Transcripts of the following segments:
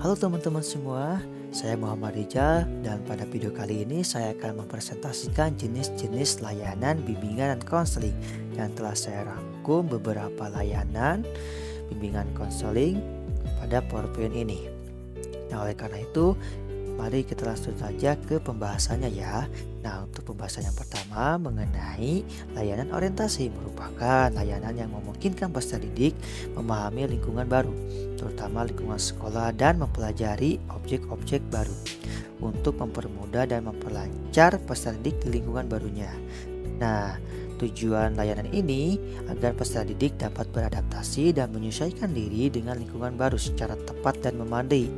Halo teman-teman semua, saya Muhammad Rizal dan pada video kali ini saya akan mempresentasikan jenis-jenis layanan bimbingan dan konseling yang telah saya rangkum beberapa layanan bimbingan konseling pada PowerPoint ini. Nah, oleh karena itu, mari kita langsung saja ke pembahasannya ya. Nah, untuk pembahasan yang pertama mengenai layanan orientasi merupakan layanan yang memungkinkan peserta didik memahami lingkungan baru, terutama lingkungan sekolah dan mempelajari objek-objek baru untuk mempermudah dan memperlancar peserta didik di lingkungan barunya. Nah, tujuan layanan ini agar peserta didik dapat beradaptasi dan menyesuaikan diri dengan lingkungan baru secara tepat dan memadai,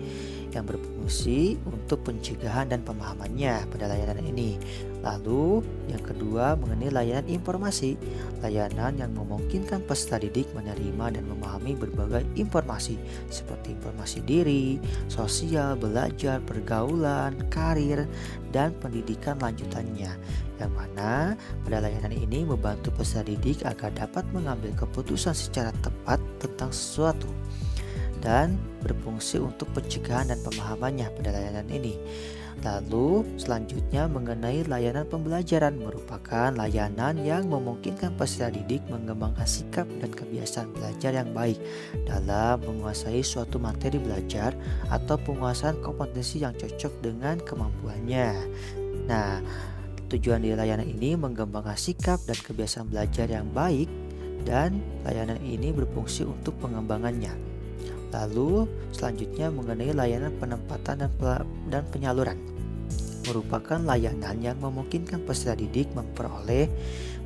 yang berfungsi untuk pencegahan dan pemahamannya pada layanan ini. Lalu yang kedua mengenai layanan informasi, layanan yang memungkinkan peserta didik menerima dan memahami berbagai informasi seperti informasi diri, sosial, belajar, pergaulan, karir, dan pendidikan lanjutannya, yang mana pada layanan ini membantu peserta didik agar dapat mengambil keputusan secara tepat tentang sesuatu dan berfungsi untuk pencegahan dan pemahamannya pada layanan ini. Lalu selanjutnya mengenai layanan pembelajaran merupakan layanan yang memungkinkan peserta didik mengembangkan sikap dan kebiasaan belajar yang baik dalam menguasai suatu materi belajar atau penguasaan kompetensi yang cocok dengan kemampuannya. Nah, tujuan di layanan ini mengembangkan sikap dan kebiasaan belajar yang baik dan layanan ini berfungsi untuk pengembangannya. Lalu selanjutnya mengenai layanan penempatan dan penyaluran merupakan layanan yang memungkinkan peserta didik memperoleh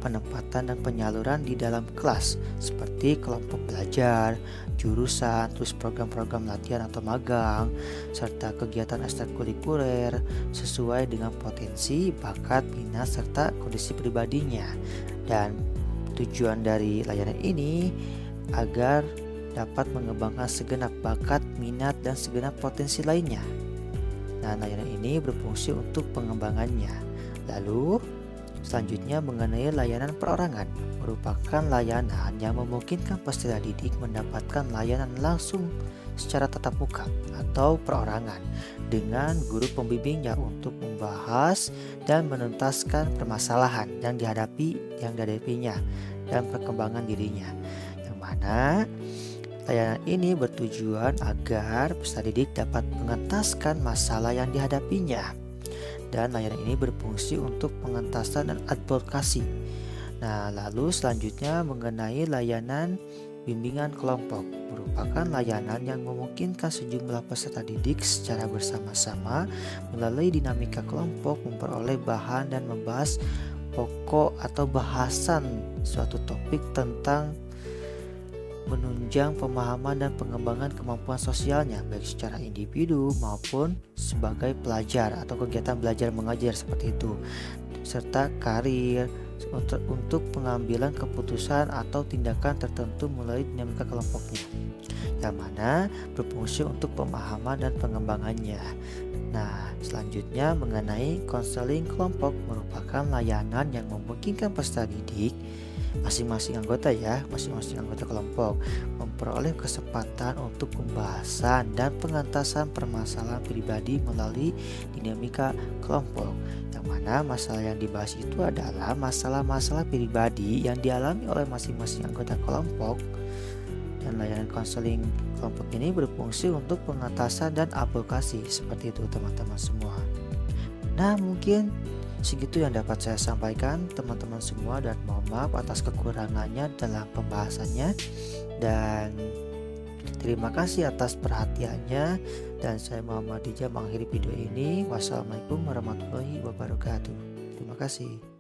penempatan dan penyaluran di dalam kelas seperti kelompok belajar, jurusan, terus program-program latihan atau magang, serta kegiatan ekstrakurikuler sesuai dengan potensi, bakat, minat, serta kondisi pribadinya. Dan tujuan dari layanan ini agar dapat mengembangkan segenap bakat, minat, dan segenap potensi lainnya. Nah, layanan ini berfungsi untuk pengembangannya. Lalu, selanjutnya mengenai layanan perorangan, merupakan layanan yang memungkinkan peserta didik mendapatkan layanan langsung secara tatap muka atau perorangan dengan guru pembimbingnya untuk membahas dan menuntaskan permasalahan yang dihadapinya dan perkembangan dirinya. Yang mana layanan ini bertujuan agar peserta didik dapat mengentaskan masalah yang dihadapinya, dan layanan ini berfungsi untuk pengentasan dan advokasi. Nah, lalu selanjutnya mengenai layanan bimbingan kelompok, merupakan layanan yang memungkinkan sejumlah peserta didik secara bersama-sama melalui dinamika kelompok memperoleh bahan dan membahas pokok atau bahasan suatu topik tentang menunjang pemahaman dan pengembangan kemampuan sosialnya baik secara individu maupun sebagai pelajar atau kegiatan belajar mengajar seperti itu, serta karir untuk pengambilan keputusan atau tindakan tertentu melalui dinamika kelompoknya, yang mana berfungsi untuk pemahaman dan pengembangannya. Nah, selanjutnya mengenai konseling kelompok merupakan layanan yang memungkinkan peserta didik masing-masing anggota kelompok memperoleh kesempatan untuk pembahasan dan pengentasan permasalahan pribadi melalui dinamika kelompok, yang mana masalah yang dibahas itu adalah masalah-masalah pribadi yang dialami oleh masing-masing anggota kelompok. Dan layanan konseling kelompok ini berfungsi untuk pengentasan dan advokasi seperti itu teman-teman semua. Nah, mungkin segitu yang dapat saya sampaikan teman-teman semua, dan mohon maaf atas kekurangannya dalam pembahasannya, dan terima kasih atas perhatiannya, dan saya Muhammad Rizal mengakhiri video ini. Wassalamualaikum warahmatullahi wabarakatuh. Terima kasih.